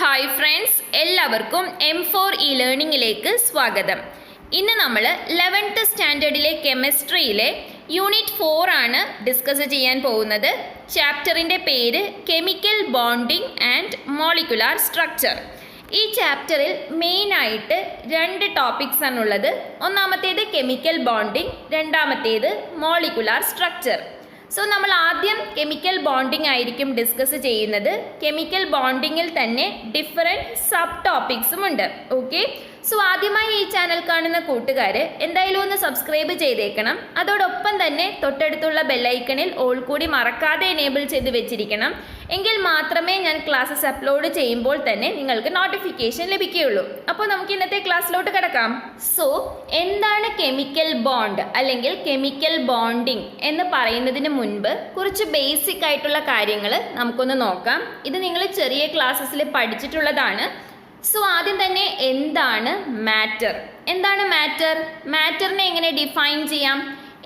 Hi friends, എല്ലാവർക്കും M4 ലേണിംഗിലേക്ക് സ്വാഗതം. ഇന്ന് നമ്മൾ 11th സ്റ്റാൻഡേർഡിലെ കെമിസ്ട്രിയിലെ യൂണിറ്റ് 4 ആണ് ഡിസ്കസ് ചെയ്യാൻ പോകുന്നത്. ചാപ്റ്ററിൻ്റെ പേര് chemical bonding and molecular structure. ഈ ചാപ്റ്ററിൽ മെയിനായിട്ട് 2 ടോപ്പിക്സ് ആണുള്ളത്. ഒന്നാമത്തേത് കെമിക്കൽ ബോണ്ടിങ്, രണ്ടാമത്തേത് മോളിക്കുലാർ സ്ട്രക്ചർ. സോ നമ്മൾ ആദ്യം കെമിക്കൽ ബോണ്ടിങ് ആയിരിക്കും ഡിസ്കസ് ചെയ്യുന്നത്. കെമിക്കൽ ബോണ്ടിങ്ങിൽ തന്നെ ഡിഫറെൻറ്റ് സബ് ടോപ്പിക്സും ഉണ്ട്. ഓക്കെ, സോ ആദ്യമായി ഈ ചാനൽ കാണുന്ന കൂട്ടുകാർ എന്തായാലും ഒന്ന് സബ്സ്ക്രൈബ് ചെയ്തേക്കണം. അതോടൊപ്പം തന്നെ തൊട്ടടുത്തുള്ള ബെല്ലൈക്കണിൽ ഓൾ കൂടി മറക്കാതെ എനേബിൾ ചെയ്ത് വെച്ചിരിക്കണം. എങ്കിൽ മാത്രമേ ഞാൻ ക്ലാസ്സസ് അപ്ലോഡ് ചെയ്യുമ്പോൾ തന്നെ നിങ്ങൾക്ക് നോട്ടിഫിക്കേഷൻ ലഭിക്കുകയുള്ളൂ. അപ്പോൾ നമുക്ക് ഇന്നത്തെ ക്ലാസ്സിലോട്ട് കിടക്കാം. സോ എന്താണ് കെമിക്കൽ ബോണ്ട് അല്ലെങ്കിൽ കെമിക്കൽ ബോണ്ടിങ് എന്ന് പറയുന്നതിന് മുൻപ് കുറച്ച് ബേസിക് ആയിട്ടുള്ള കാര്യങ്ങൾ നമുക്കൊന്ന് നോക്കാം. ഇത് നിങ്ങൾ ചെറിയ ക്ലാസ്സസിൽ പഠിച്ചിട്ടുള്ളതാണ്. സോ ആദ്യം തന്നെ എന്താണ് മാറ്റർ? എന്താണ് മാറ്റർ? മാറ്ററിനെ എങ്ങനെ ഡിഫൈൻ ചെയ്യാം?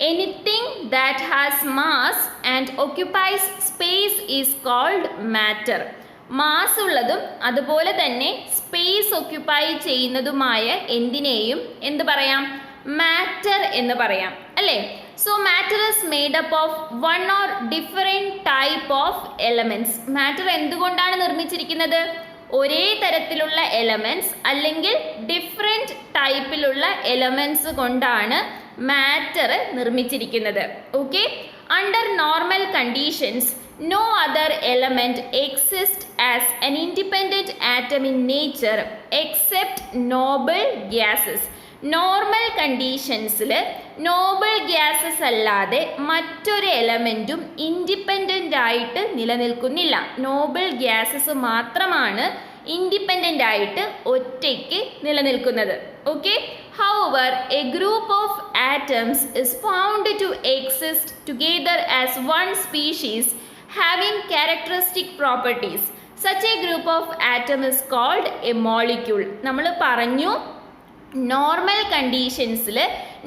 Anything that has mass and occupies space is called matter. Mass ഉള്ളതും അതുപോലെ തന്നെ സ്പേസ് ഓക്യുപ്പൈ ചെയ്യുന്നതുമായ എന്തിനേയും എന്ത് പറയാം? മാറ്റർ എന്ന് പറയാം, അല്ലേ? So matter is made up of one or different type of elements. Matter എന്തുകൊണ്ടാണ് നിർമ്മിച്ചിരിക്കുന്നത്? ഒരേ തരത്തിലുള്ള എലമെൻറ്റ്സ് അല്ലെങ്കിൽ ഡിഫറെൻറ്റ് ടൈപ്പിലുള്ള എലമെൻറ്റ്സ് കൊണ്ടാണ് മാറ്റർ നിർമ്മിച്ചിരിക്കുന്നത്. Okay, under normal conditions no other element exists as an independent atom in nature except noble gases. Normal കണ്ടീഷൻസിൽ noble gases അല്ലാതെ മറ്റൊരു എലമെൻറ്റും ഇൻഡിപെൻഡൻ്റ് ആയിട്ട് നിലനിൽക്കുന്നില്ല. നോബിൾ ഗ്യാസസ് മാത്രമാണ് ഇൻഡിപെൻഡൻ്റ് ആയിട്ട് ഒറ്റയ്ക്ക് നിലനിൽക്കുന്നത്. Okay, however a group of atoms is found to exist together as one species having characteristic properties. Such a group of atom is called a molecule. നമ്മൾ പറഞ്ഞു നോർമൽ കണ്ടീഷൻസിൽ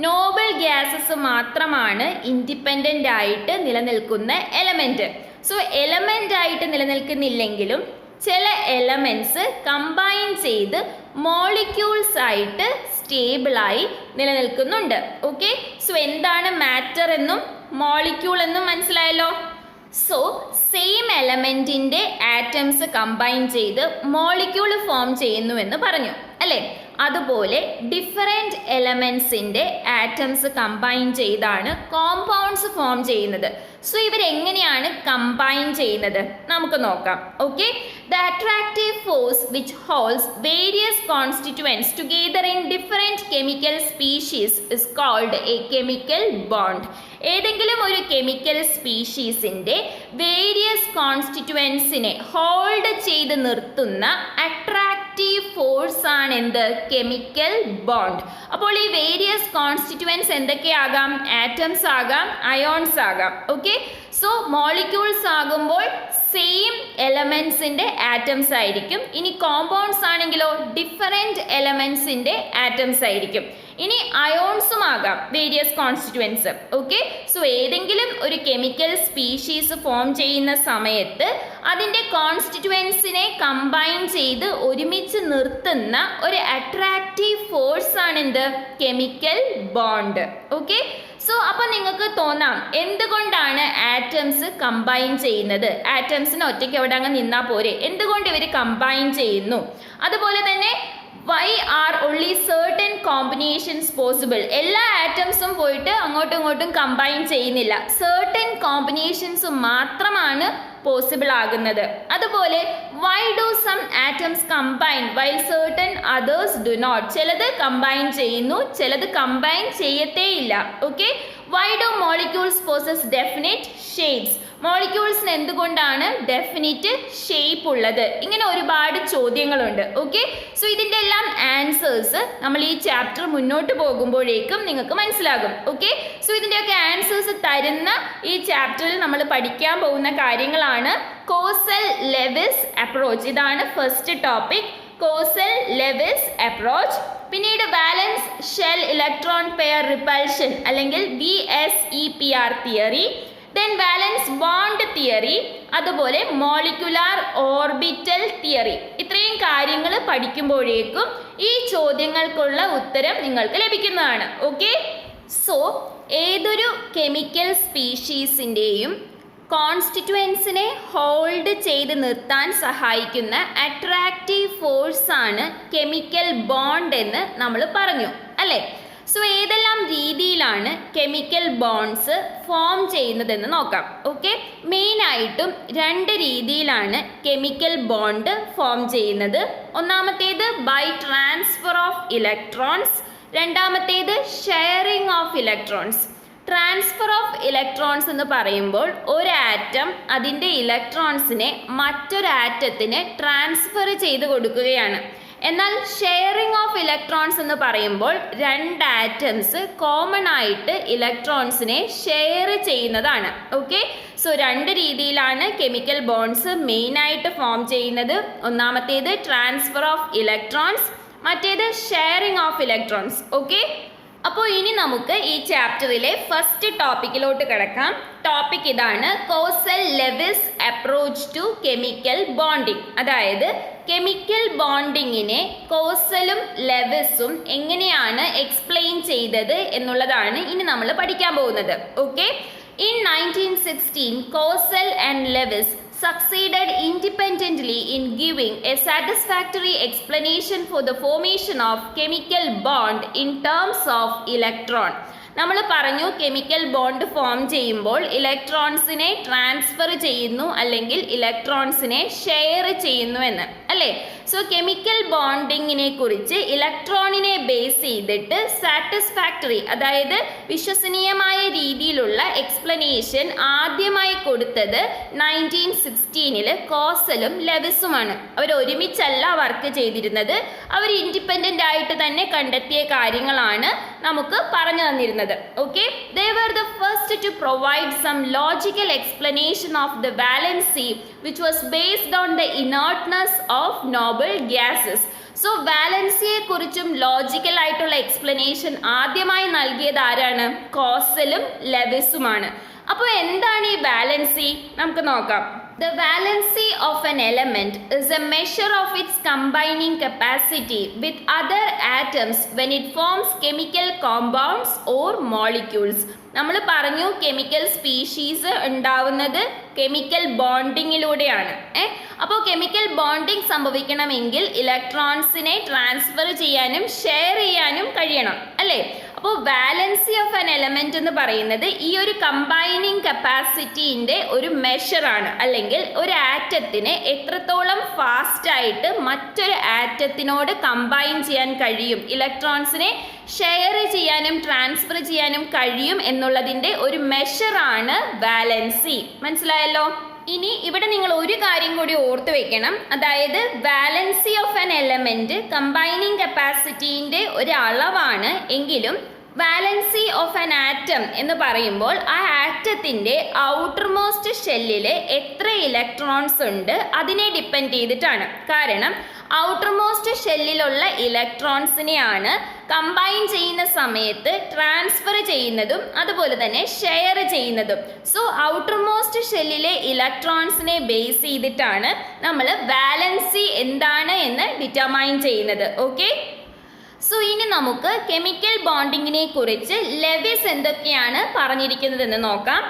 നോബിൾ ഗ്യാസസ് മാത്രമാണ് independent ആയിട്ട് നിലനിൽക്കുന്ന element. So element ആയിട്ട് നിലനിൽക്കുന്നില്ലെങ്കിലും ചില elements combine ചെയ്ത് molecules ആയിട്ട് സ്റ്റേബിളായി നിലനിൽക്കുന്നുണ്ട്. ഓക്കെ, സോ എന്താണ് മാറ്റർ എന്നും മോളിക്യൂൾ എന്നും മനസ്സിലായല്ലോ. സോ സെയിം എലമെൻറ്റിൻ്റെ ആറ്റംസ് കമ്പൈൻ ചെയ്ത് മോളിക്യൂൾ ഫോം ചെയ്യുന്നു എന്ന് പറഞ്ഞു, അല്ലേ? അതുപോലെ ഡിഫറെൻറ്റ് എലമെൻറ്റ്സിൻ്റെ ആറ്റംസ് കമ്പൈൻ ചെയ്താണ് കോമ്പൗണ്ട്സ് ഫോം ചെയ്യുന്നത്. സോ ഇവരെങ്ങനെയാണ് കമ്പൈൻ ചെയ്യുന്നത് നമുക്ക് നോക്കാം. Okay, the attractive force which holds various constituents together in different chemical species is called a chemical bond. ഏതെങ്കിലും ഒരു കെമിക്കൽ സ്പീഷീസിൻ്റെ വേരിയസ് കോൺസ്റ്റിറ്റ്യുവൻസിനെ ഹോൾഡ് ചെയ്ത് നിർത്തുന്ന അട്രാക്റ്റീവ് ഫോഴ്സ് ആണ് എന്ത്? Chemical bond. അപ്പോൾ ഈ വേരിയസ് കോൺസ്റ്റിറ്റ്യുവൻസ് എന്തൊക്കെയാകാം? ആറ്റംസ് ആകാം, അയോൺസ് ആകാം. ഓക്കെ, സോ മോളിക്യൂൾസ് ആകുമ്പോൾ സെയിം എലമെൻസിൻ്റെ ആറ്റംസ് ആയിരിക്കും. ഇനി കോമ്പൗണ്ട്സ് ആണെങ്കിലോ ഡിഫറെൻറ്റ് എലമെൻസിൻ്റെ ആറ്റംസ് ആയിരിക്കും. ഇനി അയോൺസും ആകാം വേരിയസ് കോൺസ്റ്റിറ്റ്യുവൻസ്. ഓക്കെ, സോ ഏതെങ്കിലും ഒരു കെമിക്കൽ സ്പീഷീസ് ഫോം ചെയ്യുന്ന സമയത്ത് അതിൻ്റെ കോൺസ്റ്റിറ്റ്യുവൻസിനെ കമ്പൈൻ ചെയ്ത് ഒരുമിച്ച് നിർത്തുന്ന ഒരു അട്രാക്റ്റീവ് ഫോഴ്സ് ആണ് എന്ത്? Chemical bond. ഓക്കെ, സോ അപ്പോൾ നിങ്ങൾക്ക് തോന്നാം എന്തുകൊണ്ടാണ് ആറ്റംസ് കമ്പൈൻ ചെയ്യുന്നത്? ആറ്റംസിന് ഒറ്റയ്ക്ക് എവിടെ അങ്ങ് നിന്നാൽ പോരെ, എന്തുകൊണ്ട് ഇവർ കമ്പൈൻ ചെയ്യുന്നു? അതുപോലെ തന്നെ why are only certain combinations possible? എല്ലാ ആറ്റംസും പോയിട്ട് അങ്ങോട്ടും ഇങ്ങോട്ടും കമ്പൈൻ ചെയ്യുന്നില്ല, certain combinations മാത്രമാണ് പോസിബിൾ ആകുന്നത്. അതുപോലെ why do some atoms combine while certain others do not? ചിലത് കമ്പൈൻ ചെയ്യുന്നു, ചിലത് കമ്പൈൻ ചെയ്യത്തേയില്ല. Okay, why do molecules possess definite shapes? മോളിക്യൂൾസിന് എന്തുകൊണ്ടാണ് ഡെഫിനിറ്റ് ഷേപ്പ് ഉള്ളത്? ഇങ്ങനെ ഒരുപാട് ചോദ്യങ്ങളുണ്ട്. ഓക്കെ, സോ ഇതിൻ്റെ എല്ലാം ആൻസേഴ്സ് നമ്മൾ ഈ ചാപ്റ്റർ മുന്നോട്ട് പോകുമ്പോഴേക്കും നിങ്ങൾക്ക് മനസ്സിലാകും. ഓക്കെ, സോ ഇതിൻ്റെയൊക്കെ ആൻസേഴ്സ് തരുന്ന ഈ ചാപ്റ്ററിൽ നമ്മൾ പഠിക്കാൻ പോകുന്ന കാര്യങ്ങളാണ് കോസൽ ലെവിസ് അപ്രോച്ച്. ഇതാണ് first topic, Kossel Lewis approach. പിന്നീട് valence shell electron pair repulsion അല്ലെങ്കിൽ VSEPR theory, then valence bond theory, അതുപോലെ മോളിക്കുലാർ ഓർബിറ്റൽ തിയറി. ഇത്രയും കാര്യങ്ങൾ പഠിക്കുമ്പോഴേക്കും ഈ ചോദ്യങ്ങൾക്കുള്ള ഉത്തരം നിങ്ങൾക്ക് ലഭിക്കുന്നതാണ്. ഓക്കെ, സോ ഏതൊരു കെമിക്കൽ സ്പീഷീസിൻ്റെയും കോൺസ്റ്റിറ്റ്യുവൻസിനെ ഹോൾഡ് ചെയ്ത് നിർത്താൻ സഹായിക്കുന്ന അട്രാക്റ്റീവ് ഫോഴ്സാണ് കെമിക്കൽ ബോണ്ട് എന്ന് നമ്മൾ പറഞ്ഞു അല്ലേ. സോ ഏതെല്ലാം രീതിയിലാണ് കെമിക്കൽ ബോണ്ട്സ് ഫോം ചെയ്യുന്നതെന്ന് നോക്കാം. ഓക്കെ, മെയിനായിട്ടും 2 രീതിയിലാണ് കെമിക്കൽ ബോണ്ട് ഫോം ചെയ്യുന്നത്. ഒന്നാമത്തേത് ബൈ ട്രാൻസ്ഫർ ഓഫ് ഇലക്ട്രോൺസ്, രണ്ടാമത്തേത് sharing of electrons. Transfer of electrons എന്ന് പറയുമ്പോൾ ഒരു ആറ്റം അതിൻ്റെ ഇലക്ട്രോൺസിനെ മറ്റൊരു ആറ്റത്തിന് ട്രാൻസ്ഫർ ചെയ്ത് കൊടുക്കുകയാണ്. എന്നാൽ ഷെയറിംഗ് ഓഫ് ഇലക്ട്രോൺസ് എന്ന് പറയുമ്പോൾ 2 ആറ്റംസ് കോമൺ ആയിട്ട് ഇലക്ട്രോൺസിനെ ഷെയർ ചെയ്യുന്നതാണ്. ഓക്കെ, സോ 2 രീതിയിലാണ് കെമിക്കൽ ബോണ്ട്സ് മെയിനായിട്ട് ഫോം ചെയ്യുന്നത്. ഒന്നാമത്തേത് ട്രാൻസ്ഫർ ഓഫ് ഇലക്ട്രോൺസ്, മറ്റേത് ഷെയറിംഗ് ഓഫ് ഇലക്ട്രോൺസ്. ഓക്കെ, അപ്പോൾ ഇനി നമുക്ക് ഈ ചാപ്റ്ററിലെ ഫസ്റ്റ് ടോപ്പിക്കിലോട്ട് കിടക്കാം. ടോപ്പിക് ഇതാണ്, Kossel Lewis approach to chemical bonding. അതായത് കെമിക്കൽ ബോണ്ടിങ്ങിനെ കോസലും ലെവിസും എങ്ങനെയാണ് എക്സ്പ്ലെയിൻ ചെയ്തത് എന്നുള്ളതാണ് ഇനി നമ്മൾ പഠിക്കാൻ പോകുന്നത്. Okay, in 1916 Kossel and Lewis succeeded independently in giving a satisfactory explanation for the formation of chemical bond in terms of electron. നമ്മൾ പറഞ്ഞു കെമിക്കൽ ബോണ്ട് ഫോം ചെയ്യുമ്പോൾ ഇലക്ട്രോൺസിനെ ട്രാൻസ്ഫർ ചെയ്യുന്നു അല്ലെങ്കിൽ ഇലക്ട്രോൺസിനെ ഷെയർ ചെയ്യുന്നു എന്ന് അല്ലേ. സോ കെമിക്കൽ ബോണ്ടിങ്ങിനെ കുറിച്ച് ഇലക്ട്രോണിനെ ബേസ് ചെയ്തിട്ട് സാറ്റിസ്ഫാക്ടറി, അതായത് വിശ്വസനീയമായ രീതിയിലുള്ള എക്സ്പ്ലനേഷൻ ആദ്യമായി കൊടുത്തത് 1916 കോസലും ലെവിസുമാണ്. അവർ ഒരുമിച്ചല്ല വർക്ക് ചെയ്തിരുന്നത്, അവർ ഇൻഡിപെൻഡൻ്റ് ആയിട്ട് തന്നെ കണ്ടെത്തിയ കാര്യങ്ങളാണ് നമുക്ക് പറഞ്ഞു തന്നിരുന്നത്. Okay, they were the first to provide some logical explanation of the valency which was based on the inertness of noble gases. So വാലൻസിയെ കുറിച്ചും ലോജിക്കൽ ആയിട്ടുള്ള എക്സ്പ്ലനേഷൻ ആദ്യമായി നൽകിയത് ആരാണ്? കോസലും ലെവിസുമാണ്. അപ്പോൾ എന്താണ് ഈ വാലൻസി? നമുക്ക് നോക്കാം. The valency of an element is a measure of its combining capacity with other atoms when it forms chemical compounds or molecules. നമ്മൾ പറഞ്ഞു കെമിക്കൽ സ്പീഷീസ് ഉണ്ടാവുന്നത് കെമിക്കൽ ബോണ്ടിങ്ങിലൂടെയാണ്. അപ്പോൾ കെമിക്കൽ ബോണ്ടിങ് സംഭവിക്കണമെങ്കിൽ ഇലക്ട്രോൺസിനെ ട്രാൻസ്ഫർ ചെയ്യാനും ഷെയർ ചെയ്യാനും കഴിയണം അല്ലേ. അപ്പോൾ വാലൻസി ഓഫ് ആൻ എലമെന്റ് എന്ന് പറയുന്നത് ഈ ഒരു കമ്പൈനിങ് കപ്പാസിറ്റീൻ്റെ ഒരു മെഷറാണ്. അല്ലെങ്കിൽ ഒരു ആറ്റത്തിന് എത്രത്തോളം ഫാസ്റ്റായിട്ട് മറ്റൊരു ആറ്റത്തിനോട് കമ്പൈൻ ചെയ്യാൻ കഴിയും, ഇലക്ട്രോൺസിനെ ഷെയർ ചെയ്യാനും ട്രാൻസ്ഫർ ചെയ്യാനും കഴിയും എന്നുള്ളതിൻ്റെ ഒരു മെഷറാണ് വാലൻസി. മനസ്സിലായല്ലോ? ഇനി ഇവിടെ നിങ്ങൾ ഒരു കാര്യം കൂടി ഓർത്ത് വെക്കണം. അതായത് valency of an element combining കപ്പാസിറ്റീൻ്റെ ഒരു അളവാണ് എങ്കിലും വാലൻസി ഓഫ് ആൻ ആറ്റം എന്ന് പറയുമ്പോൾ ആ ആറ്റത്തിൻ്റെ ഔട്ടർമോസ്റ്റ് ഷെല്ലിൽ എത്ര ഇലക്ട്രോൺസ് ഉണ്ട് അതിനെ ഡിപ്പെൻഡ് ചെയ്തിട്ടാണ്. കാരണം ഔട്ടർമോസ്റ്റ് ഷെല്ലിലുള്ള ഇലക്ട്രോൺസിനെയാണ് കമ്പൈൻ ചെയ്യുന്ന സമയത്ത് ട്രാൻസ്ഫർ ചെയ്യുന്നതും അതുപോലെ തന്നെ ഷെയർ ചെയ്യുന്നതും. സോ ഔട്ടർമോസ്റ്റ് ഷെല്ലിലെ ഇലക്ട്രോൺസിനെ ബേസ് ചെയ്തിട്ടാണ് നമ്മൾ വാലൻസി എന്താണ് എന്ന് ഡിറ്റർമൈൻ ചെയ്യുന്നത്. ഓക്കെ, സോ ഇനി നമുക്ക് കെമിക്കൽ ബോണ്ടിങ്ങിനെ കുറിച്ച് ലെവിസ് എന്തൊക്കെയാണ് പറഞ്ഞിരിക്കുന്നതെന്ന് നോക്കാം.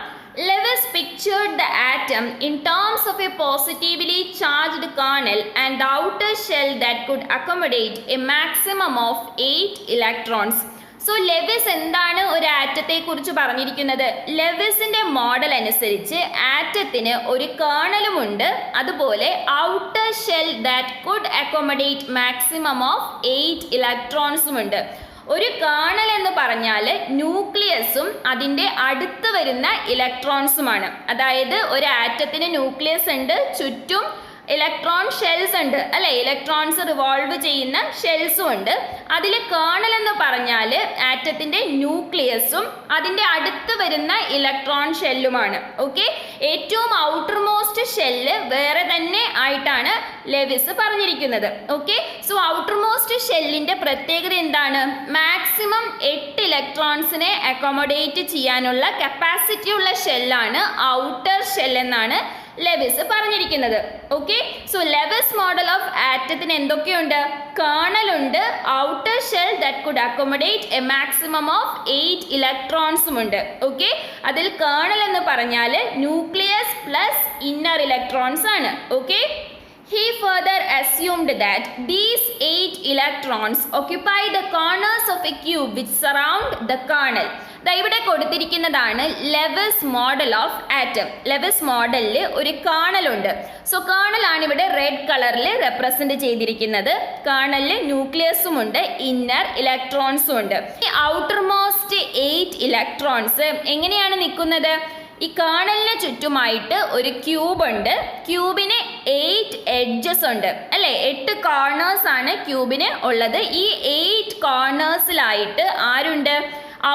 Lewis pictured the atom in terms of a positively charged kernel and the outer shell that could accommodate a maximum of 8 electrons. So Lewis എന്താണ് ഒരു ആറ്റത്തെ കുറിച്ച് പറഞ്ഞിരിക്കുന്നത്? ലെവിസിന്റെ മോഡൽ അനുസരിച്ച് ആറ്റത്തിന് ഒരു കേർണലുമുണ്ട്, അതുപോലെ outer shell that could accommodate maximum of 8 ഇലക്ട്രോൺസുമുണ്ട്. ഒരു kernel എന്ന് പറഞ്ഞാൽ ന്യൂക്ലിയസും അതിൻ്റെ അടുത്ത് വരുന്ന ഇലക്ട്രോൺസുമാണ്. അതായത് ഒരു ആറ്റത്തിന് ന്യൂക്ലിയസ് ഉണ്ട്, ചുറ്റും ഇലക്ട്രോൺ ഷെൽസ് ഉണ്ട് അല്ലേ, ഇലക്ട്രോൺസ് റിവോൾവ് ചെയ്യുന്ന ഷെൽസും ഉണ്ട്. അതിൽ കേർണൽ എന്ന് പറഞ്ഞാൽ ആറ്റത്തിൻ്റെ ന്യൂക്ലിയസും അതിൻ്റെ അടുത്ത് വരുന്ന ഇലക്ട്രോൺ ഷെല്ലുമാണ്. ഓക്കെ, ഏറ്റവും ഔട്ടർമോസ്റ്റ് ഷെല്ല് വേറെ തന്നെ ആയിട്ടാണ് ലെവിസ് പറഞ്ഞിരിക്കുന്നത്. ഓക്കെ, സോ ഔട്ടർമോസ്റ്റ് ഷെല്ലിൻ്റെ പ്രത്യേകത എന്താണ്? മാക്സിമം 8 ഇലക്ട്രോൺസിനെ അക്കോമഡേറ്റ് ചെയ്യാനുള്ള കപ്പാസിറ്റി ഉള്ള ഷെല്ലാണ് ഔട്ടർ ഷെൽ എന്നാണ് ലെവിസ് പറഞ്ഞിരിക്കുന്നത്. Okay, so Lewis model of ആറ്റത്തിന് എന്തൊക്കെയുണ്ട്? കേർണലുണ്ട്, outer shell that could accommodate a maximum of 8 ഇലക്ട്രോൺസും ഉണ്ട്. ഓക്കെ, അതിൽ കേർണൽ എന്ന് പറഞ്ഞാൽ ന്യൂക്ലിയസ് പ്ലസ് ഇന്നർ ഇലക്ട്രോൺസ് ആണ്. Okay, he further assumed that these 8 electrons occupy the corners of a cube which surround the kernel. ഇവിടെ കൊടുത്തിരിക്കുന്നതാണ് Lewis model of atom. Lewis മോഡലിൽ ഒരു കേർണൽ ഉണ്ട്. സോ കേർണൽ ആണ് ഇവിടെ റെഡ് കളറിൽ റെപ്രസെന്റ് ചെയ്തിരിക്കുന്നത്. കേർണലിൽ ന്യൂക്ലിയസും ഉണ്ട്, ഇന്നർ ഇലക്ട്രോൺസും ഉണ്ട്. ഈ ഔട്ടർ മോസ്റ്റ് 8 ഇലക്ട്രോൺസ് എങ്ങനെയാണ് നിൽക്കുന്നത്? ഈ കേർണലിന് ചുറ്റുമായിട്ട് ഒരു ക്യൂബ് ഉണ്ട്. ക്യൂബിന് 8 എഡ്ജസ് ഉണ്ട് അല്ലേ? 8 കോർണേഴ്സ് ആണ് ക്യൂബിന് ഉള്ളത്. ഈ 8 കോർണേഴ്സിലായിട്ട് ആരുണ്ട്?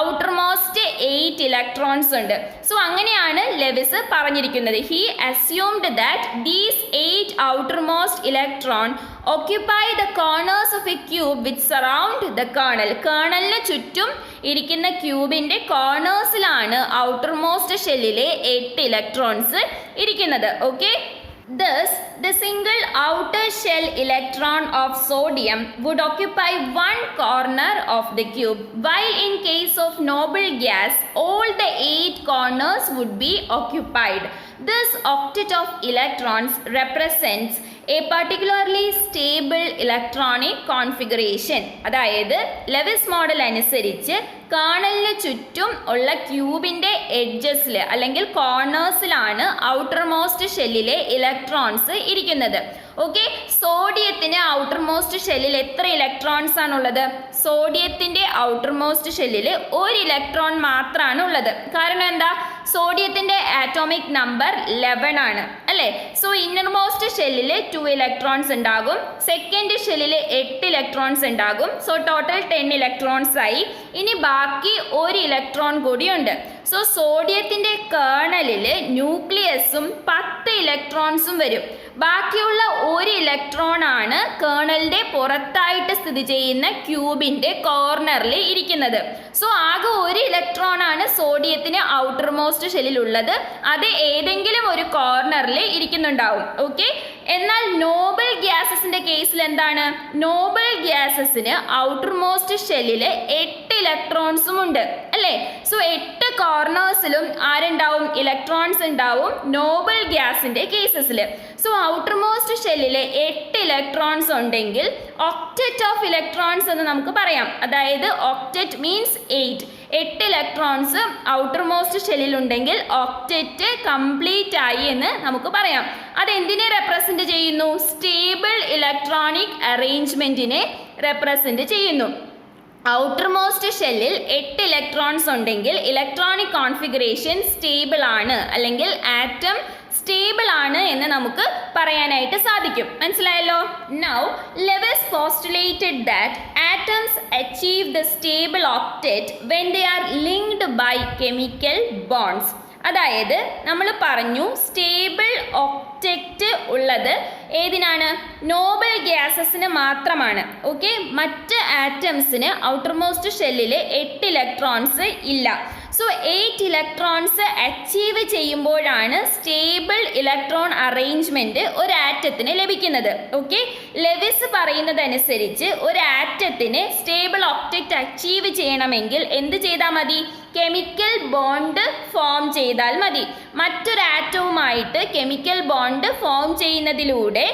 ഔട്ടർ മോസ്റ്റ് 8 ഇലക്ട്രോൺസ് ഉണ്ട്. സോ അങ്ങനെയാണ് ലെവിസ് പറഞ്ഞിരിക്കുന്നത്. He assumed that these 8 outer most electron occupy the corners of a cube which surround the kernel. കേർണലിന് ചുറ്റും ഇരിക്കുന്ന ക്യൂബിന്റെ കോർണേഴ്സിലാണ് ഔട്ടർ മോസ്റ്റ് ഷെല്ലിലെ 8 ഇലക്ട്രോൺസ് ഇരിക്കുന്നത്. Okay, thus the single outer shell electron of sodium would occupy one corner of the cube, while in case of noble gas all the 8 corners would be occupied. This octet of electrons represents a particularly stable electronic configuration. അതായത് Lewis model അനുസരിച്ച് കേർണലിന് ചുറ്റും ഉള്ള ക്യൂബിന്റെ എഡ്ജസിൽ അല്ലെങ്കിൽ കോർണേഴ്സിലാണ് outer most ഷെല്ലിലെ electrons ഇരിക്കുന്നത്. Okay, സോഡിയത്തിന് outer most ഷെല്ലിൽ എത്ര electrons ആണുള്ളത്? സോഡിയത്തിന്റെ outer most ഷെല്ലിൽ 1 ഇലക്ട്രോൺ മാത്രമാണ് ഉള്ളത്. കാരണം എന്താ? സോഡിയത്തിന്റെ ആറ്റോമിക് നമ്പർ 11 ആണ് അല്ലേ? സോ ഇന്നർ മോസ്റ്റ് ഷെല്ലിൽ 2 ഇലക്ട്രോൺസ് ഉണ്ടാകും, സെക്കൻഡ് ഷെല്ലിൽ 8 ഇലക്ട്രോൺസ് ഉണ്ടാകും. സോ ടോട്ടൽ 10 ഇലക്ട്രോൺസ് ആയി. ഇനി ബാക്കി 1 ഇലക്ട്രോൺ കൂടിയുണ്ട്. സോ സോഡിയത്തിന്റെ കേർണലിൽ ന്യൂക്ലിയസും 10 ഇലക്ട്രോൺസും വരും. ബാക്കിയുള്ള 1 ഇലക്ട്രോൺ ആണ് കേർണലിന്റെ പുറത്തായിട്ട് സ്ഥിതി ചെയ്യുന്ന ക്യൂബിന്റെ കോർണറിൽ ഇരിക്കുന്നത്. സോ ആകെ 1 ഇലക്ട്രോൺ ആണ് സോഡിയത്തിന് ഔട്ടർ മോസ്റ്റ് ഷെല്ലിൽ ഉള്ളത്. അത് ഏതെങ്കിലും ഒരു കോർണറിൽ ഇരിക്കുന്നുണ്ടാവും. ഓക്കെ, എന്നാൽ നോബൽ ഗ്യാസസിന്റെ കേസിൽ എന്താണ്? നോബൽ ഗ്യാസസിന് ഔട്ടർ മോസ്റ്റ് ഷെല്ലിൽ 8 ഇലക്ട്രോൺസും ഉണ്ട് അല്ലേ? സോ 8 കോർണേഴ്സിലും ആരുണ്ടാവും? ഇലക്ട്രോൺസ് ഉണ്ടാവും നോബൽ ഗ്യാസിന്റെ കേസസിൽ. സോ ഔട്ടർ മോസ്റ്റ് ഷെല്ലിൽ 8 ഇലക്ട്രോൺസ് ഉണ്ടെങ്കിൽ ഒക്ടറ്റ് ഓഫ് ഇലക്ട്രോൺസ് എന്ന് നമുക്ക് പറയാം. അതായത് octet means 8 electrons outer most ഷെല്ലിൽ ഉണ്ടെങ്കിൽ ഒക്ടറ്റ് കംപ്ലീറ്റ് ആയി എന്ന് നമുക്ക് പറയാം. അതെന്തിനെ റെപ്രസെന്റ് ചെയ്യുന്നു? സ്റ്റേബിൾ ഇലക്ട്രോണിക് അറേഞ്ച്മെന്റിനെ റെപ്രസെന്റ് ചെയ്യുന്നു. ഔട്ടർ മോസ്റ്റ് ഷെല്ലിൽ 8 ഇലക്ട്രോൺസ് ഉണ്ടെങ്കിൽ ഇലക്ട്രോണിക് കോൺഫിഗറേഷൻ സ്റ്റേബിൾ ആണ്, അല്ലെങ്കിൽ ആറ്റം സ്റ്റേബിൾ ആണ് എന്ന് നമുക്ക് പറയാനായിട്ട് സാധിക്കും. മനസ്സിലായല്ലോ? Now Lewis postulated that atoms achieve the stable octet when they are linked by chemical bonds. അതായത് നമ്മൾ പറഞ്ഞു സ്റ്റേബിൾ ഒക്ടറ്റ് ഉള്ളത് ഏതിനാണ്? നോബൽ ഗ്യാസസിന് മാത്രമാണ്. ഓക്കെ, മറ്റ് ആറ്റംസിന് ഔട്ടർ മോസ്റ്റ് ഷെല്ലിൽ 8 ഇലക്ട്രോൺസ് ഇല്ല. സോ 8 ഇലക്ട്രോൺസ് അച്ചീവ് ചെയ്യുമ്പോഴാണ് സ്റ്റേബിൾ ഇലക്ട്രോൺ അറേഞ്ച്മെന്റ് ഒരു ആറ്റത്തിന് ലഭിക്കുന്നത്. ഓക്കെ, ലെവിസ് പറയുന്നതനുസരിച്ച് ഒരു ആറ്റത്തിന് സ്റ്റേബിൾ ഒക്ടറ്റ് അച്ചീവ് ചെയ്യണമെങ്കിൽ എന്ത് ചെയ്താൽ മതി? കെമിക്കൽ ബോണ്ട് ഫോം ചെയ്താൽ മതി. മറ്റൊരു ആറ്റവുമായിട്ട് കെമിക്കൽ ബോണ്ട് ഫോം ചെയ്യുന്നതിലൂടെ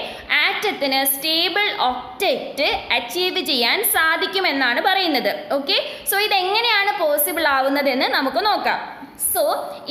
ആറ്റത്തിന് സ്റ്റേബിൾ ഒക്ടറ്റ് അച്ചീവ് ചെയ്യാൻ സാധിക്കുമെന്നാണ് പറയുന്നത്. ഓക്കെ, സോ ഇതെങ്ങനെയാണ് പോസിബിൾ ആവുന്നതെന്ന് നമുക്ക് നോക്കാം. So,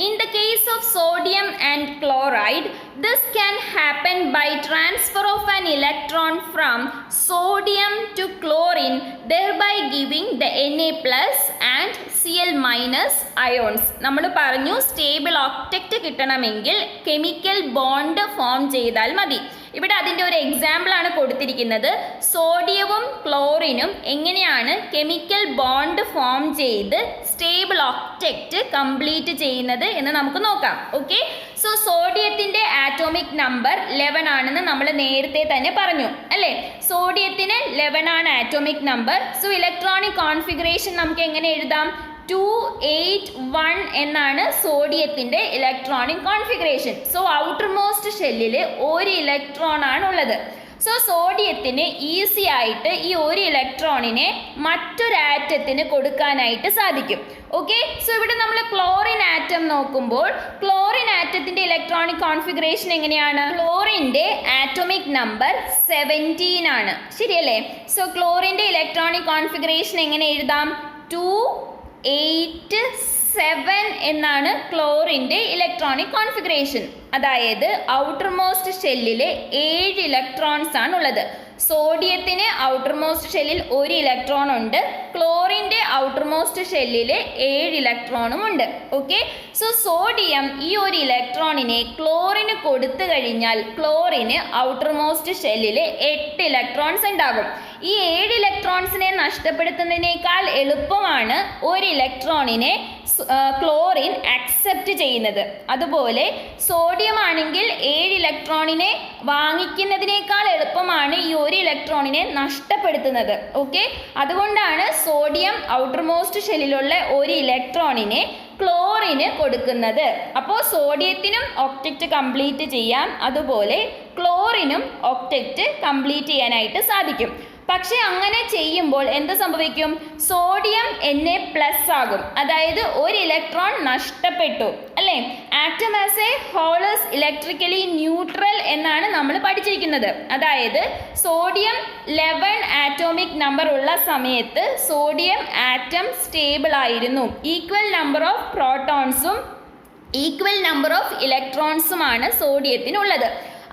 in the case of sodium and chloride, this can happen by transfer of an electron from sodium to chlorine, thereby giving the Na plus and Cl minus ions. നമ്മൾ പറഞ്ഞു stable octet കിട്ടണമെങ്കിൽ chemical bond form ചെയ്താൽ മതി. ഇവിടെ അതിൻ്റെ ഒരു example ആണ് കൊടുത്തിരിക്കുന്നത്. സോഡിയവും ക്ലോറിനും എങ്ങനെയാണ് കെമിക്കൽ ബോണ്ട് ഫോം ചെയ്ത് സ്റ്റേബിൾ ഒക്ടറ്റ് കംപ്ലീറ്റ് ചെയ്യുന്നത് എന്ന് നമുക്ക് നോക്കാം. ഓക്കെ, സോ സോഡിയത്തിൻ്റെ ആറ്റോമിക് നമ്പർ 11 ആണെന്ന് നമ്മൾ നേരത്തെ തന്നെ പറഞ്ഞു അല്ലേ? സോഡിയത്തിന് 11 ആണ് atomic number. So electronic configuration നമുക്ക് എങ്ങനെ എഴുതാം? 281 എന്നാണ് സോഡിയത്തിൻ്റെ electronic configuration. So outermost ഷെല്ലിൽ ഒരു ഇലക്ട്രോൺ ആണുള്ളത്. സോ സോഡിയത്തിന് ഈസി ആയിട്ട് ഈ ഒരു ഇലക്ട്രോണിനെ മറ്റൊരു ആറ്റത്തിന് കൊടുക്കാനായിട്ട് സാധിക്കും. ഓക്കെ, സോ ഇവിടെ നമ്മൾ ക്ലോറിൻ ആറ്റം നോക്കുമ്പോൾ ക്ലോറിൻ ആറ്റത്തിന്റെ ഇലക്ട്രോണിക് കോൺഫിഗറേഷൻ എങ്ങനെയാണ്? ക്ലോറിന്റെ ആറ്റോമിക് നമ്പർ 17 ആണ്, ശരിയല്ലേ? സോ ക്ലോറിന്റെ ഇലക്ട്രോണിക് കോൺഫിഗറേഷൻ എങ്ങനെ എഴുതാം? 287 എന്നാണ് ക്ലോറിന്റെ ഇലക്ട്രോണിക് കോൺഫിഗറേഷൻ. അതായത് ഔട്ടർ മോസ്റ്റ് ഷെല്ലിൽ 7 ഇലക്ട്രോൺസ് ആണ് ഉള്ളത്. സോഡിയത്തിന് ഔട്ടർ മോസ്റ്റ് ഷെല്ലിൽ ഒരു ഇലക്ട്രോൺ ഉണ്ട്, ക്ലോറിൻ്റെ ഔട്ടർ മോസ്റ്റ് ഷെല്ലിൽ 7 ഇലക്ട്രോണും ഉണ്ട്. ഓക്കെ, സോ സോഡിയം ഈ ഒരു ഇലക്ട്രോണിനെ ക്ലോറിന് കൊടുത്തു കഴിഞ്ഞാൽ ക്ലോറിന് ഔട്ടർ മോസ്റ്റ് ഷെല്ലിൽ 8 ഇലക്ട്രോൺസ് ഉണ്ടാകും. ഈ 7 ഇലക്ട്രോൺസിനെ നഷ്ടപ്പെടുത്തുന്നതിനേക്കാൾ എളുപ്പമാണ് ഒരു ഇലക്ട്രോണിനെ ക്ലോറിൻ അക്സെപ്റ്റ് ചെയ്യുന്നത്. അതുപോലെ സോഡിയം ആണെങ്കിൽ 7 ഇലക്ട്രോണിനെ വാങ്ങിക്കുന്നതിനേക്കാൾ എളുപ്പമാണ് ഈ ഒരു ഇലക്ട്രോണിനെ നഷ്ടപ്പെടുത്തുന്നത്. ഓക്കെ, അതുകൊണ്ടാണ് സോഡിയം ഔട്ടർ മോസ്റ്റ് ഷെല്ലിലുള്ള ഒരു ഇലക്ട്രോണിനെ ക്ലോറിന് കൊടുക്കുന്നത്. അപ്പോൾ സോഡിയത്തിനും ഒക്ടറ്റ് കംപ്ലീറ്റ് ചെയ്യാം, അതുപോലെ ക്ലോറിനും ഒക്ടറ്റ് കംപ്ലീറ്റ് ചെയ്യാനായിട്ട് സാധിക്കും. പക്ഷെ അങ്ങനെ ചെയ്യുമ്പോൾ എന്ത് സംഭവിക്കും? സോഡിയം Na+ ആകും, അതായത് ഒരു ഇലക്ട്രോൺ നഷ്ടപ്പെട്ടു, അല്ലേ? Atom as a whole is electrically neutral എന്നാണ് നമ്മൾ പഠിച്ചിരിക്കുന്നത്. അതായത് സോഡിയം 11 ആറ്റോമിക് നമ്പർ ഉള്ള സമയത്ത് സോഡിയം ആറ്റം സ്റ്റേബിൾ ആയിരുന്നു. ഈക്വൽ നമ്പർ ഓഫ് പ്രോട്ടോൺസും ഈക്വൽ നമ്പർ ഓഫ് ഇലക്ട്രോൺസുമാണ് സോഡിയത്തിനുള്ളത്.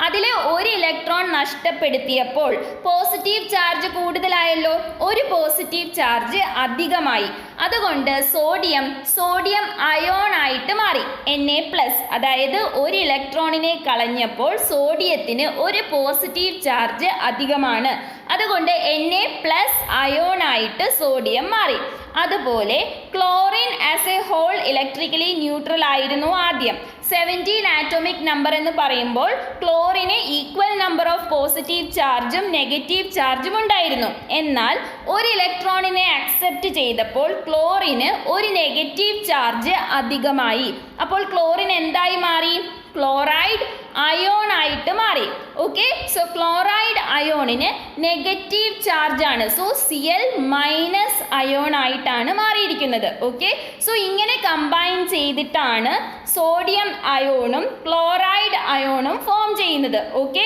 അതിൽ ഒരു ഇലക്ട്രോൺ നഷ്ടപ്പെടുത്തിയപ്പോൾ പോസിറ്റീവ് ചാർജ് കൂടുതലായല്ലോ, ഒരു പോസിറ്റീവ് ചാർജ് അധികമായി. അതുകൊണ്ട് സോഡിയം അയോൺ ആയിട്ട് മാറി, Na+. അതായത് ഒരു ഇലക്ട്രോണിനെ കളഞ്ഞപ്പോൾ സോഡിയത്തിന് ഒരു പോസിറ്റീവ് ചാർജ് അധികമാണ്, അതുകൊണ്ട് Na+ അയോൺ ആയിട്ട് സോഡിയം മാറി. അതുപോലെ chlorine as a whole electrically neutral ആയിരുന്നു ആദ്യം. 17 ആറ്റോമിക് നമ്പർ എന്ന് പറയുമ്പോൾ ക്ലോറിന് ഈക്വൽ നമ്പർ ഓഫ് പോസിറ്റീവ് ചാർജും നെഗറ്റീവ് ചാർജും ഉണ്ടായിരുന്നു. എന്നാൽ ഒരു ഇലക്ട്രോണിനെ അക്സെപ്റ്റ് ചെയ്തപ്പോൾ ക്ലോറിന് ഒരു നെഗറ്റീവ് ചാർജ് അധികമായി. അപ്പോൾ ക്ലോറിൻ എന്തായി മാറി? ക്ലോറൈഡ് അയോൺ ആയിട്ട് മാറി. ഓക്കെ, സോ ക്ലോറൈഡ് അയോണിന് നെഗറ്റീവ് ചാർജ് ആണ്. സോ Cl- അയോൺ ആയിട്ടാണ് മാറിയിരിക്കുന്നത്. ഓക്കെ, സോ ഇങ്ങനെ കമ്പൈൻ ചെയ്തിട്ടാണ് സോഡിയം അയോണും ക്ലോറൈഡ് അയോണും ഫോം ചെയ്യുന്നത്. ഓക്കെ,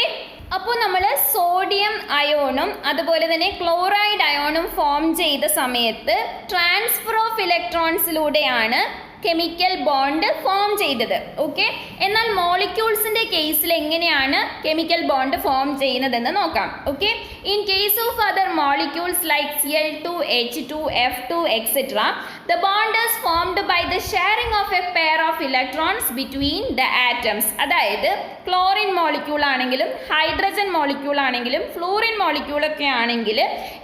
അപ്പോൾ നമ്മൾ സോഡിയം അയോണും അതുപോലെ തന്നെ ക്ലോറൈഡ് അയോണും ഫോം ചെയ്ത സമയത്ത് ട്രാൻസ്ഫർ ഓഫ് ഇലക്ട്രോൺസിലൂടെയാണ് കെമിക്കൽ ബോണ്ട് ഫോം ചെയ്തത്. ഓക്കെ, എന്നാൽ മോളിക്യൂൾസിൻ്റെ കേസിൽ എങ്ങനെയാണ് കെമിക്കൽ ബോണ്ട് ഫോം ചെയ്യുന്നതെന്ന് നോക്കാം. Okay, in case of other molecules like Cl2, H2, F2, etc., the bond is formed by the sharing of a pair of electrons between the atoms. അതായത് chlorine molecule ആണെങ്കിലും hydrogen molecule ആണെങ്കിലും fluorine മോളിക്യൂളൊക്കെ ആണെങ്കിൽ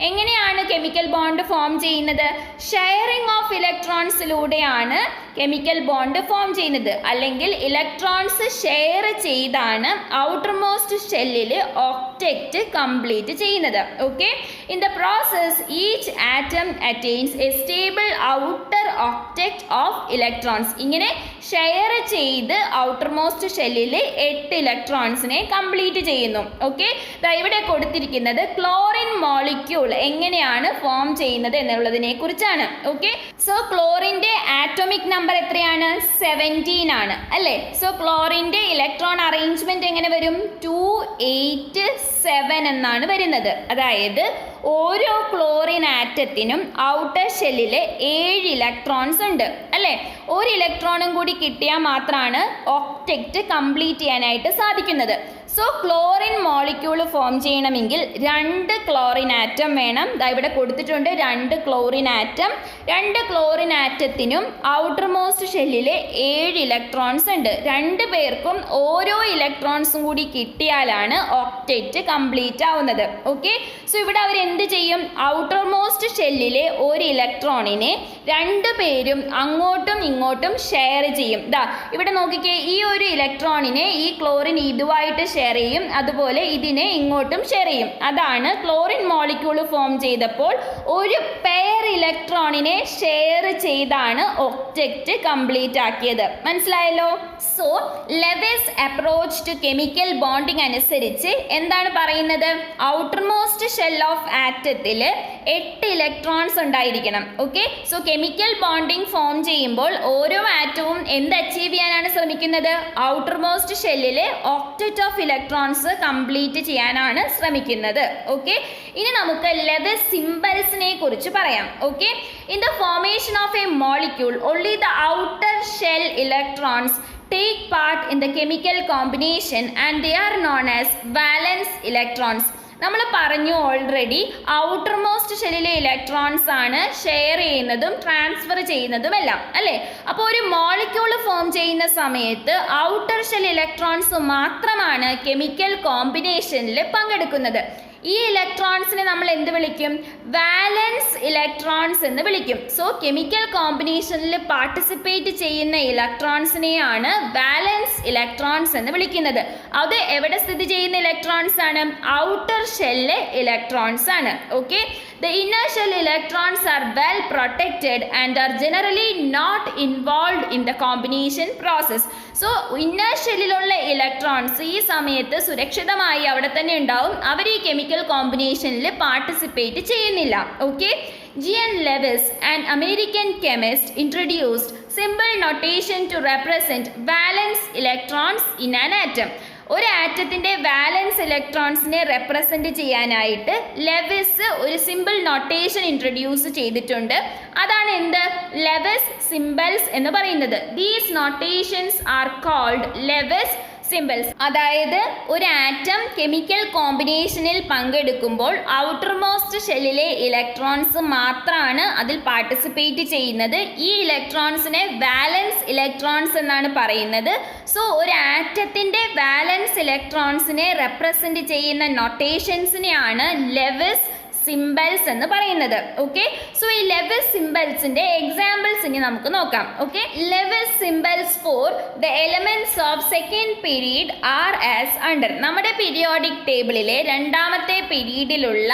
എങ്ങനെയാണ് chemical bond form ചെയ്യുന്നത്? Sharing of ഇലക്ട്രോൺസിലൂടെയാണ് chemical bond form ചെയ്യുന്നത്. അല്ലെങ്കിൽ ഇലക്ട്രോൺസ് ഷെയർ ചെയ്താണ് ഔട്ടർ മോസ്റ്റ് ഷെല്ലിൽ ഒക്ടറ്റ് കംപ്ലീറ്റ് ചെയ്യുന്നത്. Okay, in the process each atom attains a stable outer octet of electrons. ഇങ്ങനെ ഷെയർ ചെയ്ത് ഔട്ടർ മോസ്റ്റ് ഷെല്ലിൽ 8 ഇലക്ട്രോൺസിനെ കംപ്ലീറ്റ് ചെയ്യുന്നു. ഓക്കെ, ഇവിടെ കൊടുത്തിരിക്കുന്നത് ക്ലോറിൻ മോളിക്യൂൾ എങ്ങനെയാണ് ഫോം ചെയ്യുന്നത് എന്നുള്ളതിനെ കുറിച്ചാണ്. ഓക്കെ, സോ ക്ലോറിൻ്റെ ആറ്റോമിക് നമ്പർ എത്രയാണ്? 17 ആണ്, അല്ലേ? സോ ക്ലോറിൻ്റെ ഇലക്ട്രോൺ അറേഞ്ച്മെന്റ് എങ്ങനെ വരും? 287 എന്നാണ് വരുന്നത്. അതായത് ഓരോ ക്ലോറിൻ ആറ്റത്തിനും ഔട്ടർ ഷെല്ലിൽ 7 ഇലക്ട്രോൺസ് ഉണ്ട്, അല്ലേ? ഒരു ഇലക്ട്രോണും കൂടി കിട്ടിയാൽ മാത്രമാണ് ഒക്ടറ്റ് കംപ്ലീറ്റ് ചെയ്യാനായിട്ട് സാധിക്കുന്നത്. സോ ക്ലോറിൻ മോളിക്യൂൾ ഫോം ചെയ്യണമെങ്കിൽ 2 ക്ലോറിൻ ആറ്റം വേണം. ഇവിടെ കൊടുത്തിട്ടുണ്ട് 2 ക്ലോറിൻ ആറ്റം. 2 ക്ലോറിൻ ആറ്റത്തിനും ഔട്ടർ മോസ്റ്റ് ഷെല്ലിൽ 7 ഇലക്ട്രോൺസ് ഉണ്ട്. 2 പേർക്കും ഓരോ ഇലക്ട്രോൺസും കൂടി കിട്ടിയാലാണ് ഒക്ടറ്റ് കംപ്ലീറ്റ് ആവുന്നത്. ഓക്കെ, സോ ഇവിടെ അവർ എന്ത് ചെയ്യും? ഔട്ടർ മോസ്റ്റ് ഷെല്ലിലെ ഒരു ഇലക്ട്രോണിനെ 2 പേരും അങ്ങോട്ടും ഇങ്ങോട്ടും ഷെയർ ചെയ്യും. ഇവിടെ നോക്കിക്കേ, ഈ ഒരു ഇലക്ട്രോണിനെ ഈ ക്ലോറിൻ ഇതുമായിട്ട് ഷെയർ ഷെയർ ചെയ്യും, അതുപോലെ ഇതിനെ ഇങ്ങോട്ടും ഷെയർ ചെയ്യും. അതാണ് ക്ലോറിൻ മോളിക്യൂൾ ഫോം ചെയ്തപ്പോൾ ഒരു പെയർ ഇലക്ട്രോണിനെ ഷെയർ ചെയ്താണ് ഒബ്ജക്റ്റ് കംപ്ലീറ്റ് ആക്കിയത്. മനസ്സിലായല്ലോ? So Lewis approach to chemical bonding അനുസരിച്ച് എന്താണ് പറയുന്നത്? ഔട്ടർ മോസ്റ്റ് ഷെൽ ഓഫ് ആറ്റത്തിൽ 8 ഇലക്ട്രോൺസ് ഉണ്ടായിരിക്കണം. Okay, so chemical bonding form ചെയ്യുമ്പോൾ ഓരോ ആറ്റവും എന്ത് അച്ചീവ് ചെയ്യാനാണ് ശ്രമിക്കുന്നത്? ഔട്ടർ മോസ്റ്റ് ഷെല്ലിൽ ഒക്ടറ്റ് ഓഫ് ഇലക്ട്രോൺസ് കംപ്ലീറ്റ് ചെയ്യാനാണ് ശ്രമിക്കുന്നത്. ഓക്കെ, ഇനി നമുക്ക് ലെവിസ് സിംബൽസിനെ കുറിച്ച് പറയാം. Okay, in the formation of a molecule only the outer shell electrons take part in the chemical combination and they are known as valence electrons. നമ്മൾ പറഞ്ഞു already outer most ഷെല്ലിലെ electrons ആണ് share ചെയ്യുന്നതും transfer ചെയ്യുന്നതുമെല്ലാം, അല്ലേ? അപ്പോൾ ഒരു molecule form ചെയ്യുന്ന സമയത്ത് outer shell electrons മാത്രമാണ് കെമിക്കൽ കോമ്പിനേഷനിൽ പങ്കെടുക്കുന്നത്. ഈ ഇലക്ട്രോൺസിനെ നമ്മൾ എന്ത് വിളിക്കും? വാലൻസ് ഇലക്ട്രോൺസ് എന്ന് വിളിക്കും. സോ കെമിക്കൽ കോമ്പിനേഷനിൽ പാർട്ടിസിപ്പേറ്റ് ചെയ്യുന്ന ഇലക്ട്രോൺസിനെയാണ് വാലൻസ് ഇലക്ട്രോൺസ് എന്ന് വിളിക്കുന്നത്. അത് എവിടെ സ്ഥിതി ചെയ്യുന്ന ഇലക്ട്രോൺസ് ആണ്? ഔട്ടർ ഷെല്ലിലെ ഇലക്ട്രോൺസ് ആണ്. Okay, the inner shell electrons are well protected and are generally not involved in the combination process. So inner ഷെല്ലിലുള്ള ഇലക്ട്രോൺസ് ഈ സമയത്ത് സുരക്ഷിതമായി അവിടെ തന്നെ ഉണ്ടാവും. അവർ ഈ കെമിക്കൽ കോമ്പിനേഷനിൽ പാർട്ടിസിപ്പേറ്റ് ചെയ്യുന്നില്ല. Okay, G.N. Lewis, an American chemist, introduced symbol notation to represent valence electrons in an atom. ഒരു ആറ്റത്തിൻ്റെ വാലൻസ് ഇലക്ട്രോൺസിനെ റെപ്രസെൻറ്റ് ചെയ്യാനായിട്ട് ലെവിസ് ഒരു സിമ്പിൾ നൊട്ടേഷൻ ഇൻട്രൊഡ്യൂസ് ചെയ്തിട്ടുണ്ട്. അതാണ് എന്ത്? ലെവിസ് സിംബൽസ് എന്ന് പറയുന്നത്. These notations are called Lewis symbols. അതായത് ഒരു ആറ്റം കെമിക്കൽ കോമ്പിനേഷനിൽ പങ്കെടുക്കുമ്പോൾ ഔട്ടർ മോസ്റ്റ് ഷെല്ലിലെ ഇലക്ട്രോൺസ് മാത്രമാണ് അതിൽ പാർട്ടിസിപ്പേറ്റ് ചെയ്യുന്നത്. ഈ ഇലക്ട്രോൺസിനെ വാലൻസ് ഇലക്ട്രോൺസ് എന്നാണ് പറയുന്നത്. സോ ഒരു ആറ്റത്തിൻ്റെ വാലൻസ് ഇലക്ട്രോൺസിനെ റെപ്രസെൻറ്റ് ചെയ്യുന്ന നൊട്ടേഷൻസിനെയാണ് ലെവിസ് സിംബൽസ് എന്ന് പറയുന്നത്. ഓക്കെ, സോ ഈ ലെവിസ് സിംബൽസിന്റെ എക്സാമ്പിൾസ് ഇനി നമുക്ക് നോക്കാം. Okay, Lewis symbols for the elements of second period are as under. നമ്മുടെ പീരിയോഡിക് ടേബിളിലെ രണ്ടാമത്തെ പീരീഡിലുള്ള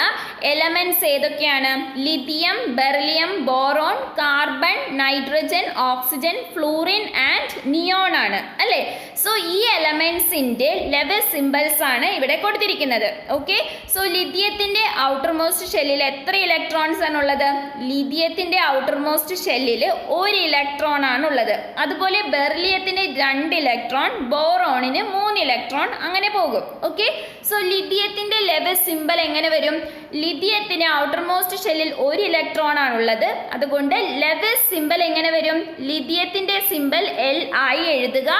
എലമെന്റ്സ് ഏതൊക്കെയാണ്? Lithium, beryllium, boron, carbon, nitrogen, oxygen, fluorine and neon ആണ്, അല്ലേ? സോ ഈ എലമെന്റ്സിന്റെ ലെവിസ് സിംബൽസ് ആണ് ഇവിടെ കൊടുത്തിരിക്കുന്നത്. ഓക്കെ, സോ ലിഥിയത്തിന്റെ ഔട്ടർ മോസ്റ്റ് ഷെല്ലിൽ എത്ര ഇലക്ട്രോൺസ് ആണുള്ളത്? ലിഥിയത്തിന്റെ ഔട്ടർ മോസ്റ്റ് ഷെല്ലിൽ 1 ഇലക്ട്രോൺ ആണുള്ളത്. അതുപോലെ ബെറിലിയത്തിന് 2 ഇലക്ട്രോൺ, ബോറോണിന് 3 ഇലക്ട്രോൺ, അങ്ങനെ പോകും. ഓക്കെ, സോ ലിഥിയത്തിന്റെ ലെവിസ് സിംബൽ എങ്ങനെ വരും? ലിഥിയത്തിന് ഔട്ടർ മോസ്റ്റ് ഷെല്ലിൽ 1 ഇലക്ട്രോൺ ആണുള്ളത്. അതുകൊണ്ട് ലെവിസ് സിംബൽ എങ്ങനെ വരും? ലിഥിയത്തിന്റെ സിംബൽ L ആയി എഴുതുക.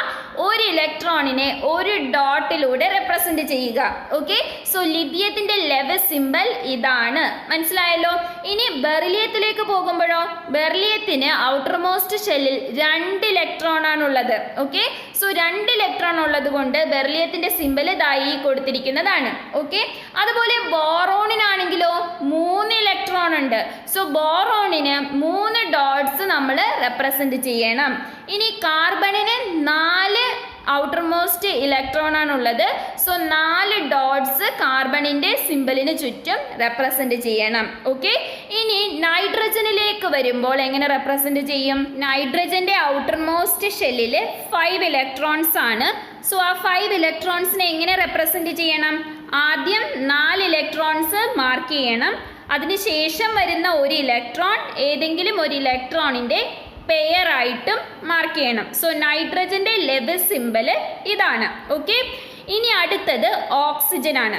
1 ഇലക്ട്രോണിനെ ഒരു ഡോട്ടിലൂടെ റെപ്രസെന്റ് ചെയ്യുക. ഓക്കെ, സോ ലിഥിയത്തിന്റെ ലെവിസ് സിംബൽ ഇതാണ്. മനസ്സിലായല്ലോ? ഇനി ബെറിലിയത്തിലേക്ക് പോകുമ്പോഴോ, ബെറിലിയത്തിന് ഔട്ടർ മോസ്റ്റ് ഷെല്ലിൽ 2 ഇലക്ട്രോൺ ആണുള്ളത്. ഓക്കെ, സോ 2 ഇലക്ട്രോൺ ഉള്ളത് കൊണ്ട് ബെറിലിയത്തിന്റെ സിംബൽ ഇതായി കൊടുത്തിരിക്കുന്നതാണ്. ഓക്കെ, അതുപോലെ ബോറോണിനാണെങ്കിലോ 3 ഇലക്ട്രോൺ ഉണ്ട്. സോ ബോറോണിന് 3 ഡോട്ട്സ് നമ്മൾ റെപ്രസെന്റ് ചെയ്യണം. ഇനി കാർബണിന് 4 ഔട്ടർ മോസ്റ്റ് ഇലക്ട്രോൺ ആണുള്ളത്. സോ 4 ഡോട്ട്സ് കാർബണിന്റെ സിംബലിന് ചുറ്റും റെപ്രസെന്റ് ചെയ്യണം. ഓക്കെ, ഇനി നൈട്രജനിലേക്ക് വരുമ്പോൾ എങ്ങനെ റെപ്രസെന്റ് ചെയ്യും? നൈട്രജന്റെ ഔട്ടർ മോസ്റ്റ് ഷെല്ലിൽ 5 ഇലക്ട്രോൺസ് ആണ്. സോ ആ 5 ഇലക്ട്രോൺസിനെ എങ്ങനെ റെപ്രസെന്റ് ചെയ്യണം? ആദ്യം 4 ഇലക്ട്രോൺസ് മാർക്ക് ചെയ്യണം. അതിനുശേഷം വരുന്ന 1 ഇലക്ട്രോൺ ഏതെങ്കിലും ഒരു ഇലക്ട്രോണിന്റെ പെയർ ആയിട്ടും മാർക്ക് ചെയ്യണം. സോ നൈട്രജന്റെ ലെവിസ് സിംബൽ ഇതാണ്. ഓക്കെ, ഇനി അടുത്തത് ഓക്സിജൻ ആണ്.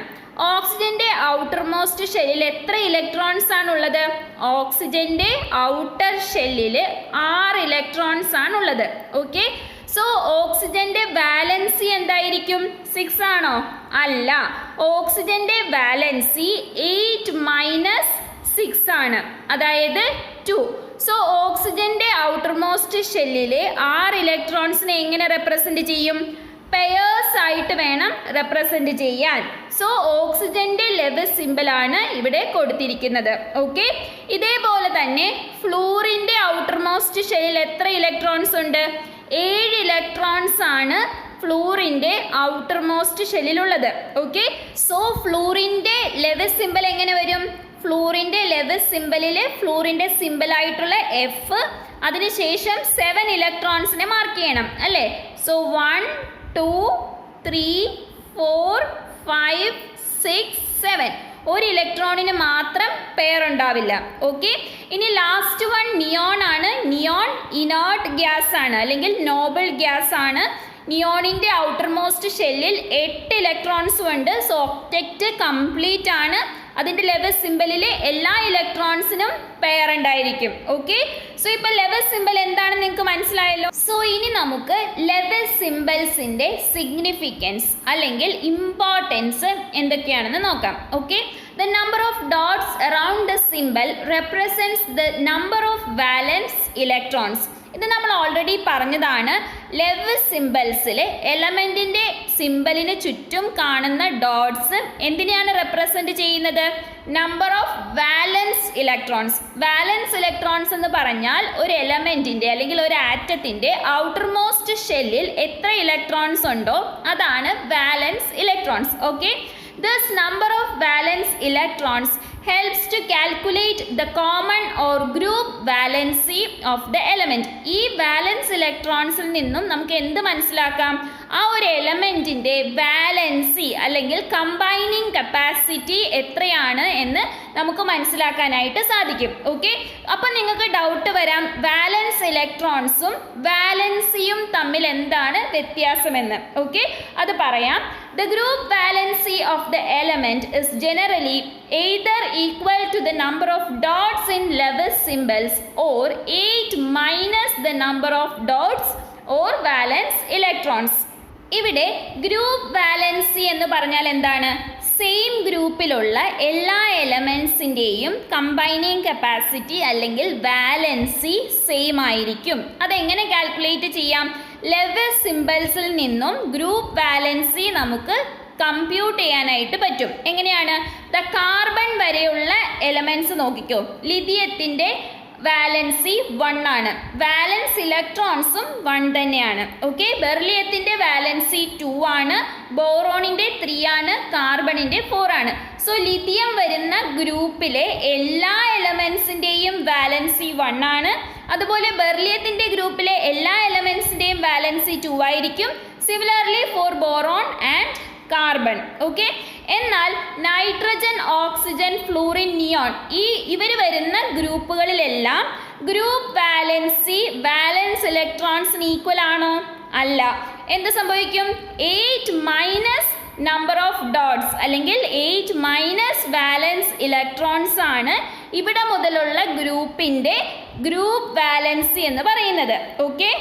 ഓക്സിജന്റെ ഔട്ടർ മോസ്റ്റ് ഷെല്ലിൽ എത്ര ഇലക്ട്രോൺസ് ആണുള്ളത്? ഓക്സിജന്റെ ഔട്ടർ ഷെല്ലിൽ 6 ഇലക്ട്രോൺസ് ആണുള്ളത്. ഓക്കെ, സോ ഓക്സിജന്റെ വാലൻസി എന്തായിരിക്കും? 6 ആണോ? അല്ല, ഓക്സിജന്റെ വാലൻസി 8 - 6 ആണ്, അതായത് 2. സോ ഓക്സിജന്റെ ഔട്ടർ മോസ്റ്റ് ഷെല്ലിലെ 6 ഇലക്ട്രോൺസിനെ എങ്ങനെ റെപ്രസെന്റ് ചെയ്യും? പെയേഴ്സ് ആയിട്ട് വേണം റെപ്രസെന്റ് ചെയ്യാൻ. സോ ഓക്സിജന്റെ ലെവിസ് സിംബൽ ആണ് ഇവിടെ കൊടുത്തിരിക്കുന്നത്. ഓക്കെ, ഇതേപോലെ തന്നെ ഫ്ലൂറിന്റെ ഔട്ടർ മോസ്റ്റ് ഷെല്ലിൽ എത്ര ഇലക്ട്രോൺസ് ഉണ്ട്? 7 ഇലക്ട്രോൺസ് ആണ് ഫ്ലൂറിൻ്റെ ഔട്ടർ മോസ്റ്റ് ഷെല്ലിലുള്ളത്. ഓക്കെ, സോ ഫ്ലൂറിൻ്റെ ലെവസ് സിമ്പൽ എങ്ങനെ വരും? ഫ്ലൂറിൻ്റെ ലെവസ് സിമ്പലിൽ ഫ്ലൂറിൻ്റെ സിമ്പലായിട്ടുള്ള എഫ്, അതിനുശേഷം 7 ഇലക്ട്രോൺസിനെ മാർക്ക് ചെയ്യണം അല്ലേ? സോ 1 2 3 4 5 6 7 ഒരു ഇലക്ട്രോണിന് മാത്രം പെയർ ഉണ്ടാവില്ല. ഓക്കെ, ഇനി ലാസ്റ്റ് വൺ നിയോൺ ആണ്. നിയോൺ ഇനേർട്ട് ഗ്യാസ് ആണ്, അല്ലെങ്കിൽ നോബിൾ ഗ്യാസ് ആണ്. നിയോണിൻ്റെ ഔട്ടർ മോസ്റ്റ് ഷെല്ലിൽ 8 ഇലക്ട്രോൺസും ഉണ്ട്. സോ ഒക്ടറ്റ് കംപ്ലീറ്റ് ആണ്. അതിൻ്റെ ലെവസ് സിമ്പലിൽ എല്ലാ ഇലക്ട്രോൺസിനും പെയർ ഉണ്ടായിരിക്കും. ഓക്കെ, സോ ഇപ്പോൾ ലെവസ് സിമ്പൽ എന്താണെന്ന് നിങ്ങൾക്ക് മനസ്സിലായല്ലോ. സോ ഇനി നമുക്ക് ലെവസ് സിമ്പൽസിൻ്റെ സിഗ്നിഫിക്കൻസ് അല്ലെങ്കിൽ ഇമ്പോർട്ടൻസ് എന്തൊക്കെയാണെന്ന് നോക്കാം. Okay, the number of dots around the symbol represents the number of valence electrons. ഇത് നമ്മൾ ഓൾറെഡി പറഞ്ഞതാണ്. ലെവസ് സിമ്പൽസിൽ എലമെൻറ്റിൻ്റെ സിമ്പലിന് ചുറ്റും കാണുന്ന ഡോട്ട്സ് എന്തിനെയാണ് റെപ്രസെൻറ്റ് ചെയ്യുന്നത്? Number of വാലൻസ് electrons. വാലൻസ് ഇലക്ട്രോൺസ് എന്ന് പറഞ്ഞാൽ ഒരു എലമെൻറ്റിൻ്റെ അല്ലെങ്കിൽ ഒരു ആറ്റത്തിൻ്റെ ഔട്ടർ മോസ്റ്റ് ഷെല്ലിൽ എത്ര ഇലക്ട്രോൺസ് ഉണ്ടോ അതാണ് വാലൻസ് electrons. Okay, this number of valence electrons helps to calculate the common or group valency of the element. ഈ വാലൻസ് ഇലക്ട്രോൺസിൽ നിന്നും നമുക്ക് എന്ത് മനസ്സിലാക്കാം? ആ ഒരു എലമെൻറ്റിൻ്റെ വാലൻസി അല്ലെങ്കിൽ കമ്പൈനിങ് കപ്പാസിറ്റി എത്രയാണ് എന്ന് നമുക്ക് മനസ്സിലാക്കാനായിട്ട് സാധിക്കും. ഓക്കെ, അപ്പം നിങ്ങൾക്ക് ഡൗട്ട് വരാം, വാലൻസ് ഇലക്ട്രോൺസും വാലൻസിയും തമ്മിൽ എന്താണ് വ്യത്യാസമെന്ന്. ഓക്കെ, അത് പറയാം. The group valency of the element is generally either equal to the number of dots in Lewis symbols or 8 minus the number of dots or valence electrons. ഇവിടെ ഗ്രൂപ്പ് വാലൻസി എന്ന് പറഞ്ഞാൽ എന്താണ്? Same ഗ്രൂപ്പിലുള്ള എല്ലാ എലമെൻസിൻ്റെയും combining capacity അല്ലെങ്കിൽ valency same ആയിരിക്കും. അതെങ്ങനെ calculate ചെയ്യാം? ലെവസ് സിമ്പൽസിൽ നിന്നും ഗ്രൂപ്പ് വാലൻസി നമുക്ക് കമ്പ്യൂട്ട് ചെയ്യാനായിട്ട് പറ്റും. എങ്ങനെയാണ്? ദ കാർബൺ വരെയുള്ള എലമെൻറ്റ്സ് നോക്കിക്കോ. ലിഥിയത്തിൻ്റെ വാലൻസി 1 ആണ്. വാലൻസ് ഇലക്ട്രോൺസും 1 തന്നെയാണ്. ഓക്കെ, ബെർലിയത്തിൻ്റെ വാലൻസി 2 ആണ്, ബോറോണിൻ്റെ 3 ആണ്, കാർബണിൻ്റെ 4 ആണ്. സോ ലിഥിയം വരുന്ന ഗ്രൂപ്പിലെ എല്ലാ എലമെൻസിൻ്റെയും വാലൻസി 1 ആണ്. അതുപോലെ ബെർലിയത്തിൻ്റെ ഗ്രൂപ്പിലെ എല്ലാ എലമെൻസിൻ്റെയും വാലൻസി 2 ആയിരിക്കും. Similarly for boron and carbon. Okay, എന്നാൽ നൈട്രജൻ, ഓക്സിജൻ, ഫ്ലൂറിൻ, നിയോൺ ഇവർ വരുന്ന ഗ്രൂപ്പുകളിലെല്ലാം ഗ്രൂപ്പ് വാലൻസി വാലൻസ് ഇലക്ട്രോൺസിന് ഈക്വൽ ആണോ? അല്ല. എന്ത് സംഭവിക്കും? 8 മൈനസ് നമ്പർ ഓഫ് ഡോട്ട്സ് അല്ലെങ്കിൽ 8 മൈനസ് വാലൻസ് ഇലക്ട്രോൺസ് ആണ് ഇവിടെ മുതലുള്ള ഗ്രൂപ്പിൻ്റെ ഗ്രൂപ്പ് വാലൻസി എന്ന് പറയുന്നത്. ഓക്കെ.